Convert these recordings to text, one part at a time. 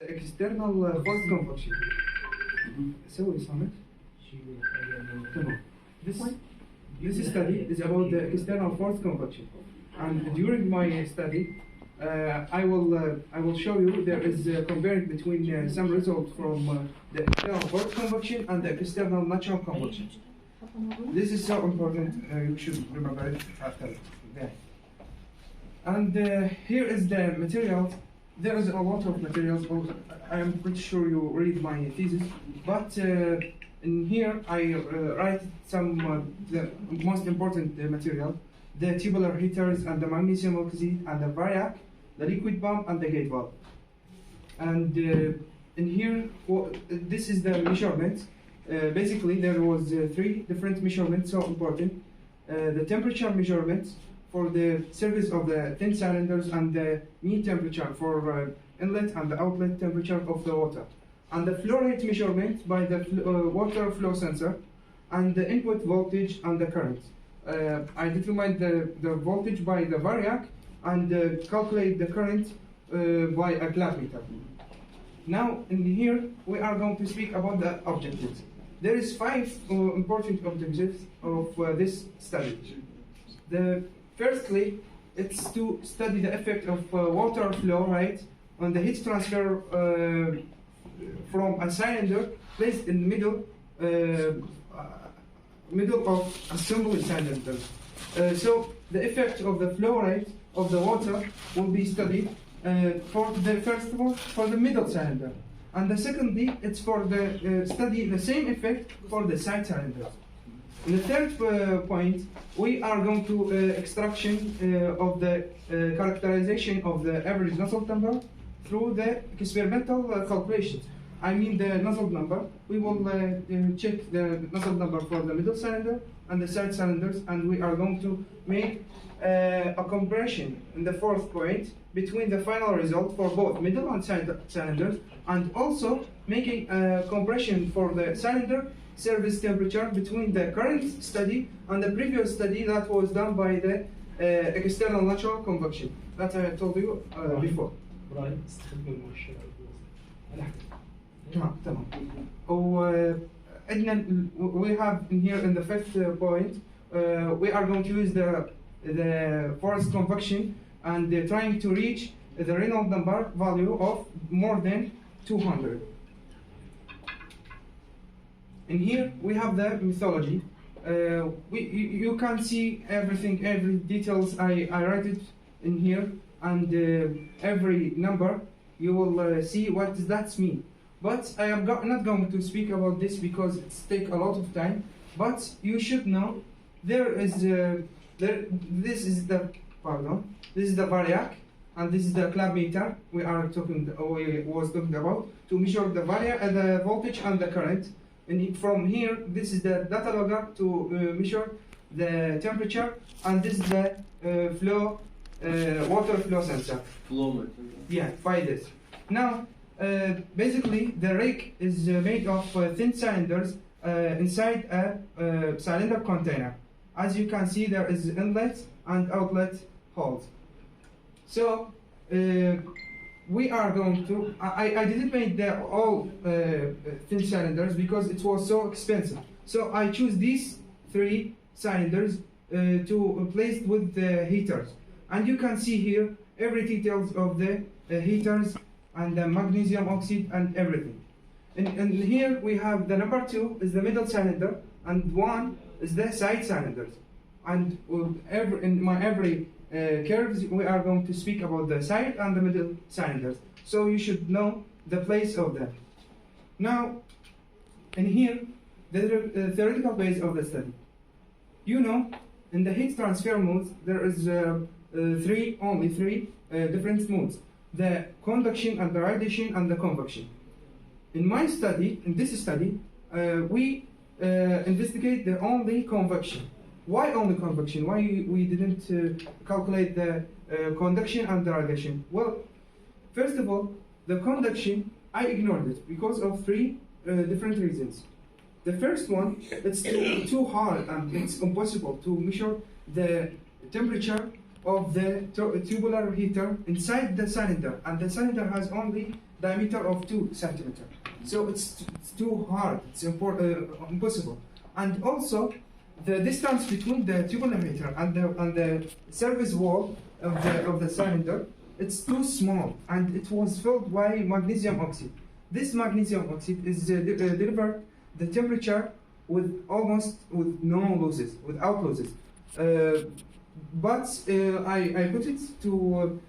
external force convection. سوي صامت تمام. This study is about the external force convection, and during my study, I will show you there is a comparing between some results from the external force convection and the external natural convection. This is so important. You should remember it after that. And here is the material. There is a lot of materials. I am pretty sure you read my thesis, but in here I write some the most important material: the tubular heaters and the magnesium oxide and the variac, the liquid pump and the gate valve. And in here, this is the measurement. Basically, there was three different measurements, so important. The temperature measurements for the service of the thin cylinders and the mean temperature for inlet and the outlet temperature of the water. And the flow rate measurement by the water flow sensor and the input voltage and the current. I determine the voltage by the variac and calculate the current by a glass meter. Now in here we are going to speak about the objectives. There is five important objectives of this study. Firstly, it's to study the effect of water flow rate on the heat transfer from a cylinder placed in the middle of assembly cylinder. So the effect of the flow rate of the water will be studied first of all for the middle cylinder, and the secondly it's for the study the same effect for the side cylinders. In the third point, we are going to extraction of the characterization of the average nozzle number through the experimental calculations. I mean the nozzle number. We will check the nozzle number for the middle cylinder and the side cylinders, and we are going to make a comparison in the fourth point between the final result for both middle and side cylinders, and also making a comparison for the cylinder service temperature between the current study and the previous study that was done by the external natural convection that I told you before. إبراهيم استخدم المؤشر تمام. We have in here in the fifth point, we are going to use the force convection and trying to reach the Reynolds number value of more than 200. In here we have the methodology. You can see everything, every details. I write it in here, and every number you will see what does that mean. But I am not going to speak about this because it's take a lot of time. But you should know there is this is the variac, and this is the club meter we was talking about to measure the the voltage and the current. And from here, this is the data logger to measure the temperature, and this is the water flow sensor. Flow meter. Yeah, by this. Now, basically, the rake is made of thin cylinders inside a cylinder container. As you can see, there is inlet and outlet holes. So, we are going to. I didn't make all thin cylinders because it was so expensive. So I choose these three cylinders to place with the heaters, and you can see here every details of the heaters and the magnesium oxide and everything. And here we have the number 2 is the middle cylinder, and 1 is the side cylinders. And in every curves, we are going to speak about the side and the middle cylinders. So you should know the place of them. Now, in here, the theoretical base of the study. You know, in the heat transfer modes, there is only three different modes: the conduction and the radiation and the convection. In my study, in this study, we investigate the only convection. Why only convection? Why we didn't calculate the conduction and the radiation? Well, first of all, the conduction, I ignored it because of three different reasons. The first one, it's too hard and it's impossible to measure the temperature of the tubular heater inside the cylinder, and the cylinder has only diameter of 2 centimeter. So it's too hard. It's impossible. And also, the distance between the tubulometer and the surface wall of the cylinder, it's too small, and it was filled by magnesium oxide. This magnesium oxide is delivered the temperature with no losses, without losses. But I put it to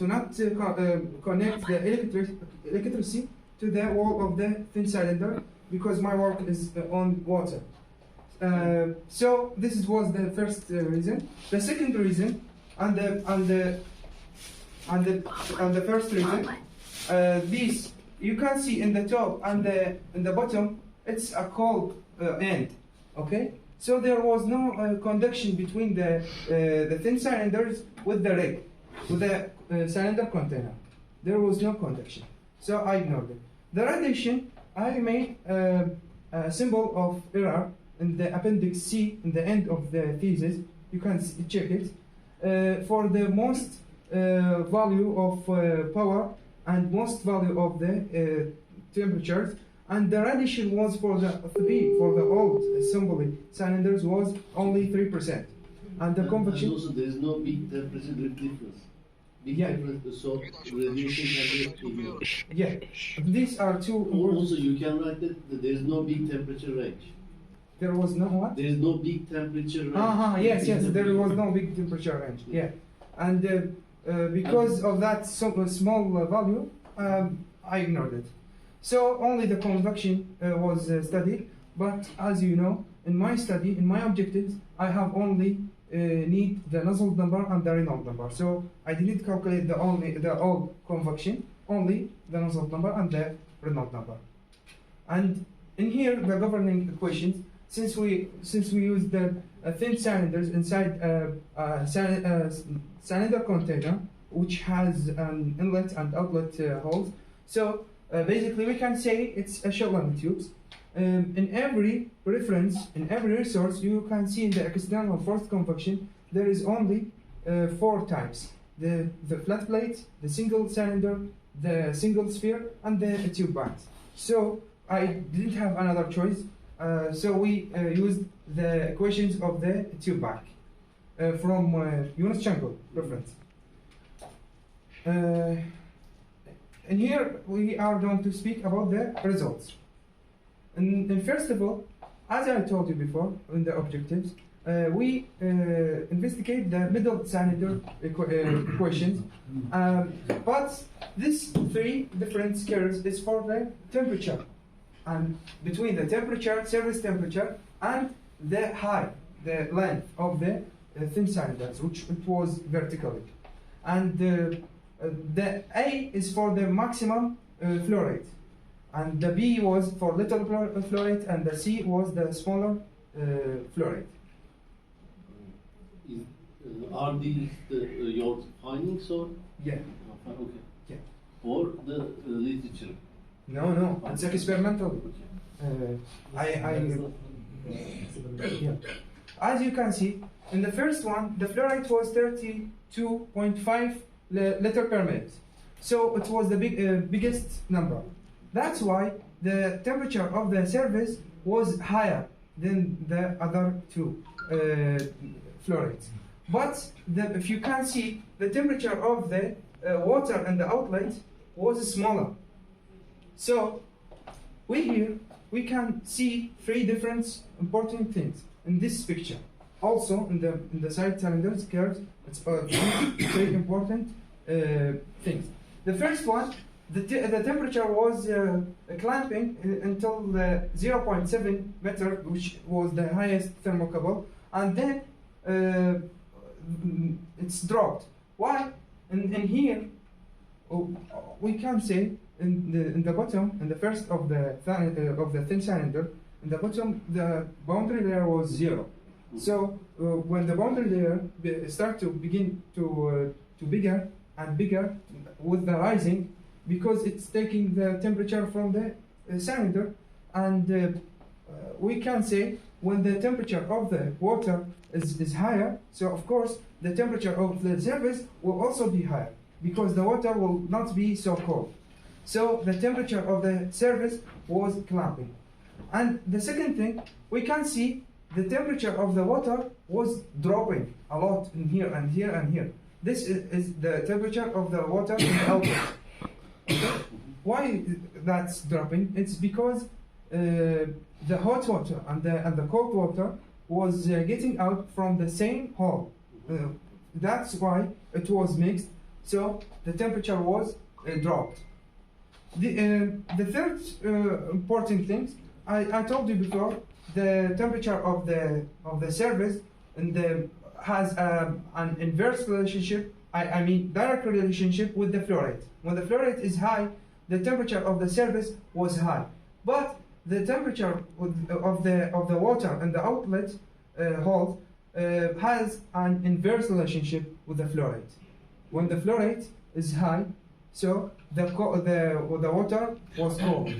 not connect the electricity to the wall of the thin cylinder, because my work is on water. So this was the first reason. The second reason, and the first reason, these you can see in the top and in the bottom, it's a cold end. Okay, so there was no conduction between the thin cylinders with the rig, with the cylinder container. There was no conduction, so I ignored it. The radiation, I made a symbol of error in the appendix C in the end of the thesis. You can check it for the most value of power and most value of the temperatures, and the radiation was for the old assembly cylinders was only 3%, and the convection. And also there is no big temperature difference. Difference, so radiation can be. Yeah, these are two. Also, you can write that there is no big temperature range. There was no what? There is no big temperature range. Yes, there was no big temperature range. Yeah, and because of that small value, I ignored it. So only the convection was studied. But as you know, in my study, in my objectives, I have only need the Nusselt number and the Reynolds number. So I didn't calculate the all convection, only the Nusselt number and the Reynolds number. And in here, the governing equations. Since we use the thin cylinders inside a cylinder container, which has an inlet and outlet holes, so basically we can say it's a shell-line tubes. In every reference, in every resource, you can see in the external forced convection there is only 4 types: the flat plate, the single cylinder, the single sphere, and the tube bands. So I didn't have another choice. So we used the equations of the tube bank from Yunus Chanko reference. And here we are going to speak about the results. And first of all, as I told you before in the objectives, we investigate the middle cylinder equations. But these 3 different curves is for the temperature, and between the temperature, surface temperature, and the height, the length of the thin cylinders, which it was vertically. And the A is for the maximum flow rate, and the B was for little flow rate, and the C was the smaller flow rate. Are these your findings or? Yeah. Okay. Yeah. Or the literature? No, it's experimental. Yeah. As you can see, in the first one, the flow rate was 32.5 liter per minute. So it was the biggest number. That's why the temperature of the surface was higher than the other 2 flow rates. But if you can see, the temperature of the water and the outlet was smaller. So we can see 3 different important things in this picture. Also in the side cylinders curves, it's 3 important things. The first one, the temperature was clamping until 0.7 meter, which was the highest thermocouple, and then it's dropped. Why? And here we can say in the bottom, in the first of the thin cylinder, in the bottom the boundary layer was 0. So when the boundary layer start to begin to bigger and bigger with the rising, because it's taking the temperature from the cylinder, and we can say when the temperature of the water is higher, so of course the temperature of the surface will also be higher, because the water will not be so cold. so the temperature of the surface was climbing. And the second thing, we can see the temperature of the water was dropping a lot in here and here and here. This is the temperature of the water in the outlet. Okay? Why that's dropping? It's because the hot water and the cold water was getting out from the same hole. That's why it was mixed, so the temperature was dropped. The third important thing, I told you before, the temperature of the surface has an inverse relationship, I mean direct relationship with the flow rate. When the flow rate is high, the temperature of the surface was high. But the temperature of the water in the outlet hole has an inverse relationship with the flow rate. When the flow rate is high, so the water was cold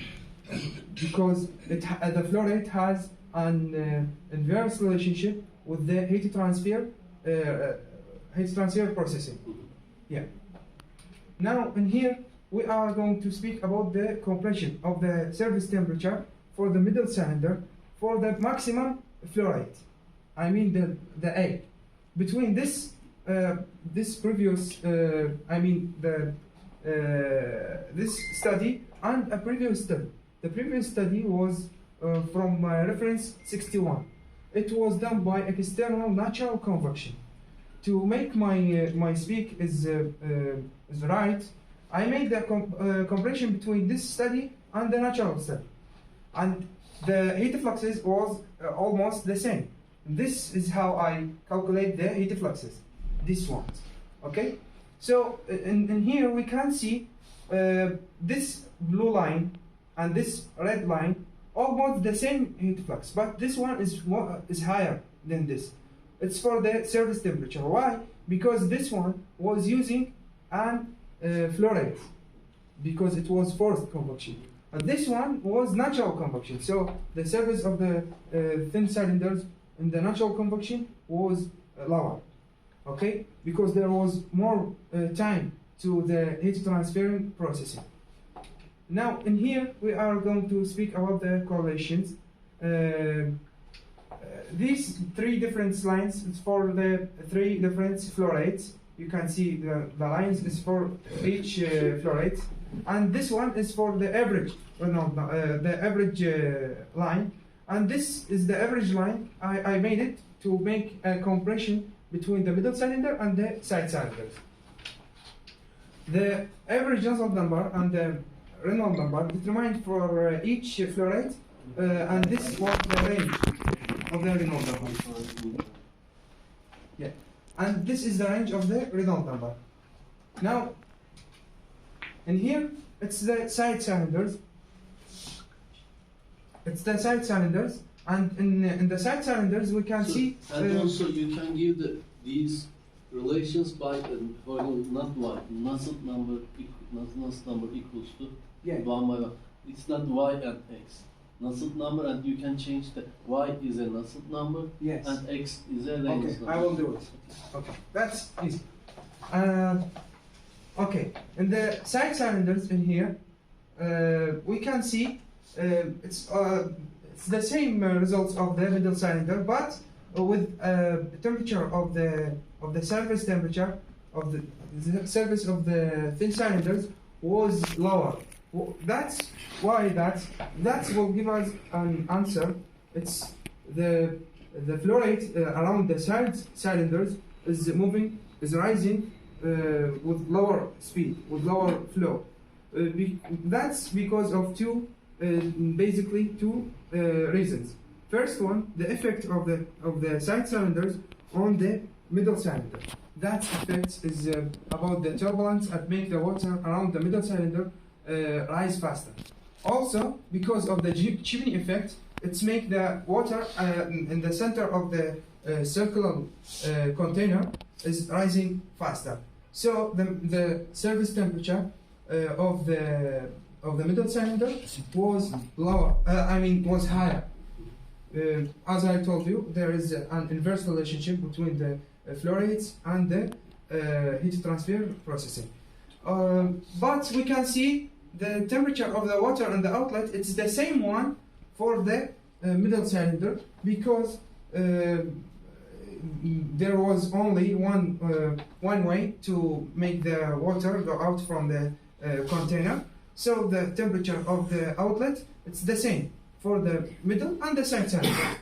because the flow rate has an inverse relationship with the heat transfer processing. Yeah. Now in here we are going to speak about the compression of the surface temperature for the middle cylinder for the maximum flow rate. I mean the A. Between this previous this study and a previous study. The previous study was from reference 61. It was done by external natural convection. To make my speak is right, I made the comparison between this study and the natural study, and the heat fluxes was almost the same. This is how I calculate the heat fluxes. This one, okay. So in here we can see this blue line and this red line almost the same heat flux, but this one is higher than this. It's for the surface temperature. Why? Because this one was using an flow rate because it was forced convection, and this one was natural convection. So the surface of the thin cylinders in the natural convection was lower, okay, because there was more time to the heat transferring processing. Now in here we are going to speak about the correlations. These three different lines is for the three different flow rates. You can see the lines is for each flow rate, and this one is for the average, the average line, and this is the average line. I made it to make a compression between the middle cylinder and the side cylinders. The average Reynolds number and the Reynolds number determined for each flow rate, and this was the range of the Reynolds number. Yeah, and this is the range of the Reynolds number. Now, in here, it's the side cylinders. It's the side cylinders, and in the side cylinders we can see. And also you can give these relations by not y. Nusselt number equals to 1 by 1. It's not y and x. Nusselt number, and you can change the y is a Nusselt number, yes, and x is a Reynolds number. I will do it. Okay, that's easy. Okay, in the side cylinders in here, we can see it's the same results of the middle cylinder, but with the temperature of the surface temperature of the surface of the thin cylinders was lower. That's why that will give us an answer. It's the flow rate around the side cylinders is rising with lower speed, with lower flow. That's because of basically two reasons. First one, the effect of the side cylinders on the middle cylinder. That effect is about the turbulence and make the water around the middle cylinder rise faster. Also, because of the chimney effect, it's make the water in the center of the circular container is rising faster. So the surface temperature of the middle cylinder was lower. Was higher. As I told you, there is an inverse relationship between the flow rates and the heat transfer processing. But we can see the temperature of the water in the outlet, it's the same one for the middle cylinder, because there was only one way to make the water go out from the container. So the temperature of the outlet, it's the same for the middle and the side cylinder.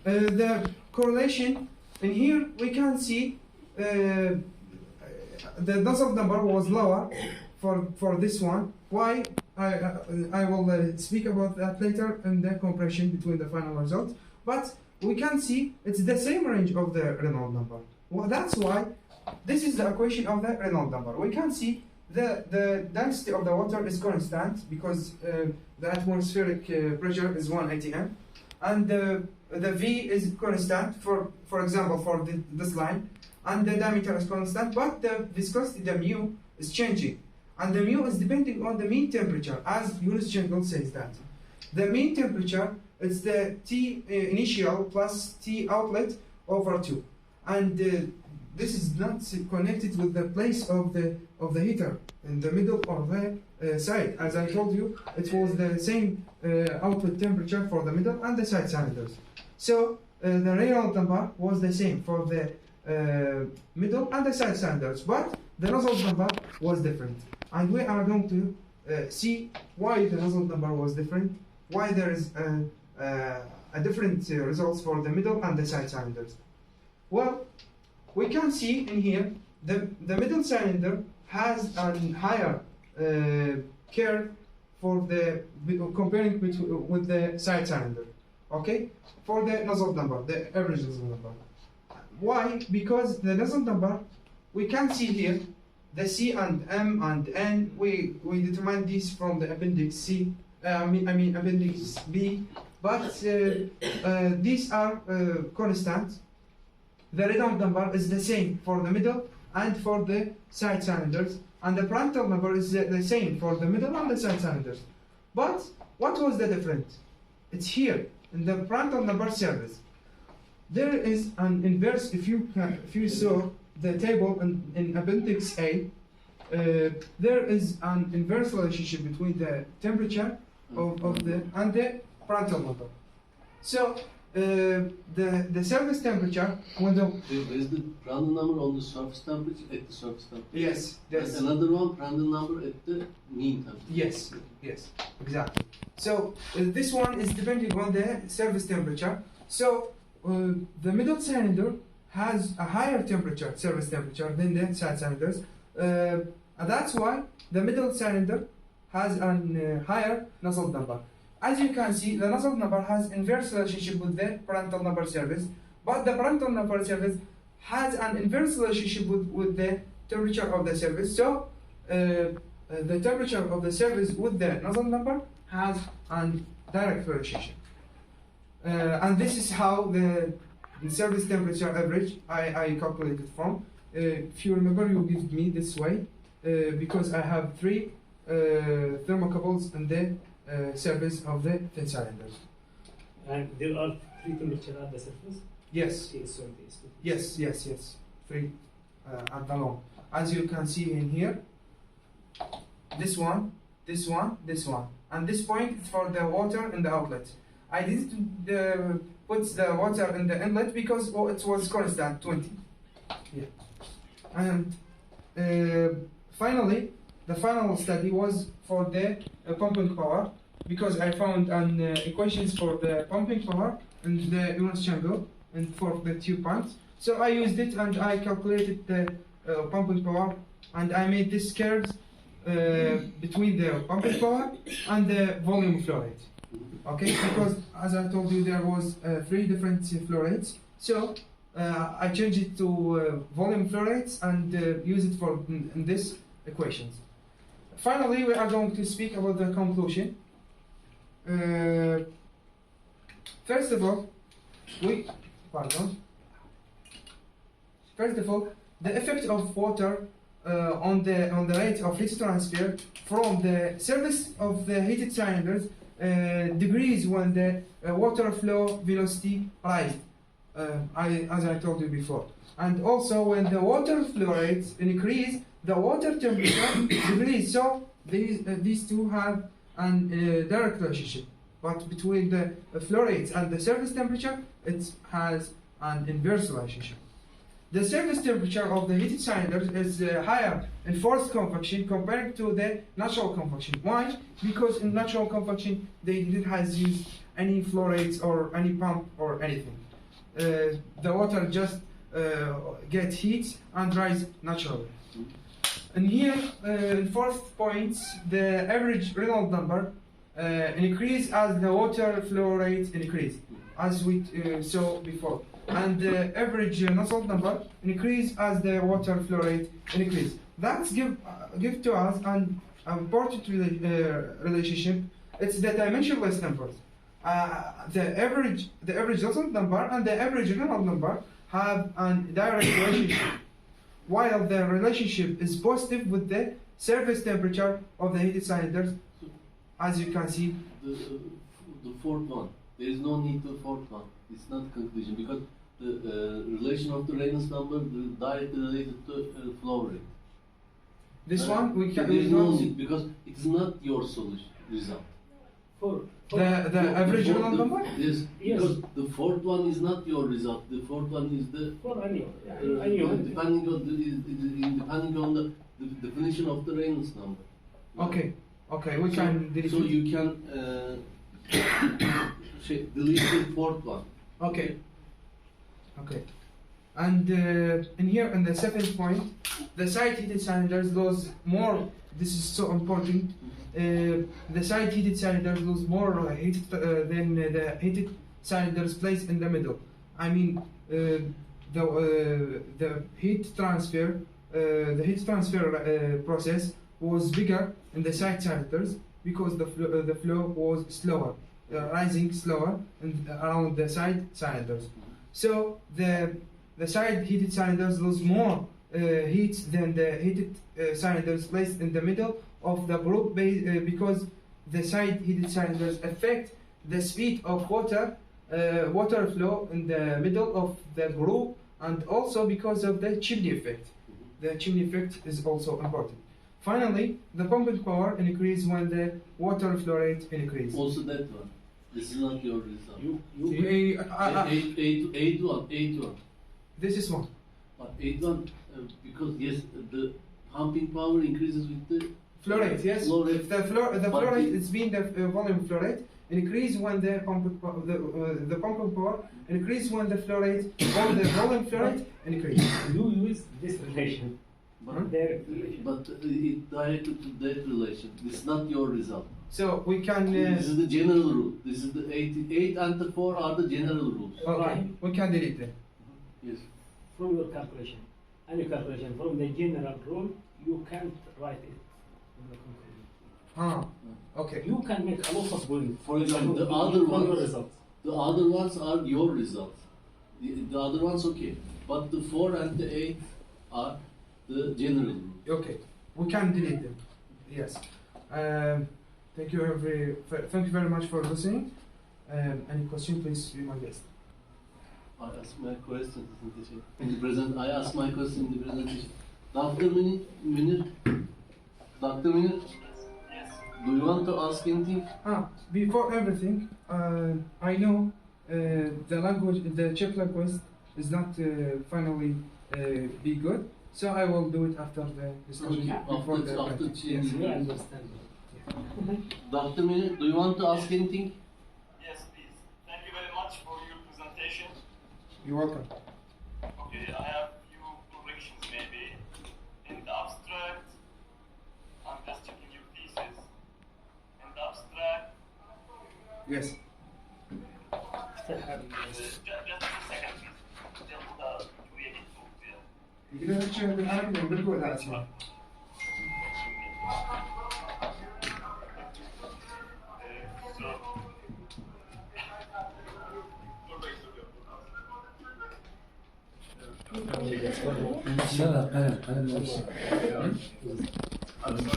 The correlation in here, we can see the nozzle number was lower for this one. Why? I will speak about that later in the comparison between the final results. But we can see it's the same range of the Reynolds number. Well, that's why this is the equation of the Reynolds number. We can see the density of the water is constant because the atmospheric pressure is 1 atm, and the V is constant for example for this line, and the diameter is constant, but the viscosity, the mu, is changing, and the mu is depending on the mean temperature, as Yunus Cengel says that. The mean temperature is the T initial plus T outlet over 2, and this is not connected with the place of the heater in the middle or the side. As I told you, it was the same output temperature for the middle and the side cylinders. So the Reynolds number was the same for the middle and the side cylinders, but the nozzle number was different. And we are going to see why the nozzle number was different, why there is a different results for the middle and the side cylinders. Well, we can see in here the middle cylinder has a higher curve for the comparing with the side cylinder. Okay, for the nozzle number, the average nozzle number. Why? Because the nozzle number, we can see here the C and M and N. We determine this from the appendix C. I mean appendix B. But these are constant. The Reynolds number is the same for the middle and for the side cylinders, and the Prandtl number is the same for the middle and the side cylinders. But what was the difference? It's here in the Prandtl number series. There is an inverse. If you saw the table in Appendix A, there is an inverse relationship between the temperature of the and the Prandtl number. So the surface temperature when the is the Prandtl number on the surface temperature at the surface temperature? yes, yes. And another one, Prandtl number at the mean temperature. Yes, yes, exactly. So this one is depending on the surface temperature. So the middle cylinder has a higher temperature, surface temperature, than the side cylinders. And that's why the middle cylinder has a higher nozzle number. As you can see, the nozzle number has inverse relationship with the Prandtl number surface, but the Prandtl number surface has an inverse relationship with the temperature of the surface. So the temperature of the surface with the nozzle number has a direct relationship. And this is how the surface temperature average I calculated from. If you remember, you give me this way because I have 3 thermocouples in the surface of the thin cylinders. And there are 3 temperatures at the surface? Yes. TS1, TS2. Yes. 3 at the long. As you can see in here, this one, and this point is for the water in the outlet. I didn't put the water in the inlet because it was constant 20. Yeah. And finally, the final study was for the pumping power, because I found an equations for the pumping power in the Yunus Cengel and for the tube pumps. So I used it and I calculated the pumping power, and I made this curves between the pumping power and the volume flow rate. Okay, because as I told you, there was 3 different flow rates. So I changed it to volume flow rates and use it for in this equations. Finally, we are going to speak about the conclusion. First of all, the effect of water on the rate of heat transfer from the surface of the heated cylinders decrease when the water flow velocity rises, as I told you before. And also when the water flow rates increase, the water temperature decrease. So these two have an direct relationship, but between the flow rates and the surface temperature, it has an inverse relationship. The surface temperature of the heated cylinders is higher in forced convection compared to the natural convection. Why? Because in natural convection, they didn't have used any flow rates or any pump or anything. The water just get heat and rise naturally. And here, in fourth point, the average Reynolds number increase as the water flow rate increase, as we saw before. And the average Nusselt number increase as the water flow rate increase. That give to us an important relationship. It's the dimensionless numbers. The average Nusselt number and the average Reynolds number have a direct relationship, while the relationship is positive with the surface temperature of the heated cylinders, as you can see. The fourth one, there is no need to fourth one. It's not conclusion because the relation of the Reynolds number is directly related to flow rate. This one we can. There is no need because it is not your solution result. The average Reynolds number? Yes, because the fourth one is not your result. The fourth one is the depending on the definition of the Reynolds number. Okay, we can delete so it. you can delete the fourth one. Okay. And in here, in the seventh point, the side heated cylinders lose more. This is so important. The side heated cylinders lose more heat than the heated cylinders placed in the middle. I mean, the heat transfer process was bigger in the side cylinders because the flow was slower, rising slower around the side cylinders. So the side heated cylinders lose more heat than the heated cylinders placed in the middle of the group because the side heated cylinders affect the speed of water flow in the middle of the group, and also because of the chimney effect. The chimney effect is also important. Finally, the pumping power increase when the water flow rate increase. Also that one. This is not your result. Eight 8-1. This is one. But 8-1 because yes, the pumping power increases with the flow rate. Yes. Flow rate. If the flow rate is being the volume flow rate increase when the pumping power increase when the flow rate or the volume flow rate increase. You use this relation. But Direct relation. But it directed to that relation. This is not your result. So we can. This is the general rule. This is the 8 and the 4 are the general rules. Okay. We can delete them. Yes. From your calculation, any calculation from the general rule, you can't write it in the conclusion. Okay. You can make a lot of points. For example, the other ones are your results. The other ones okay, but the 4 and the 8 are the general rule. Okay. We can delete them. Yes. Thank you very much for listening. Any question, please be my guest. I ask my question in the present. I ask my question in the presentation. Dr. Munir, do you want to ask anything? Before everything, I know the language, the Czech language is not finally be good, so I will do it after the discussion. Okay. After changing. You understand. Dr. Munir, do you want to ask anything? Yes, please. Thank you very much for your presentation. You're welcome. Okay, I have few corrections maybe. In the abstract, I'm just checking your thesis. In the abstract, Yes. just a second, please. Just creating book there. You can actually بالعربي ولا اسمع. So. قلم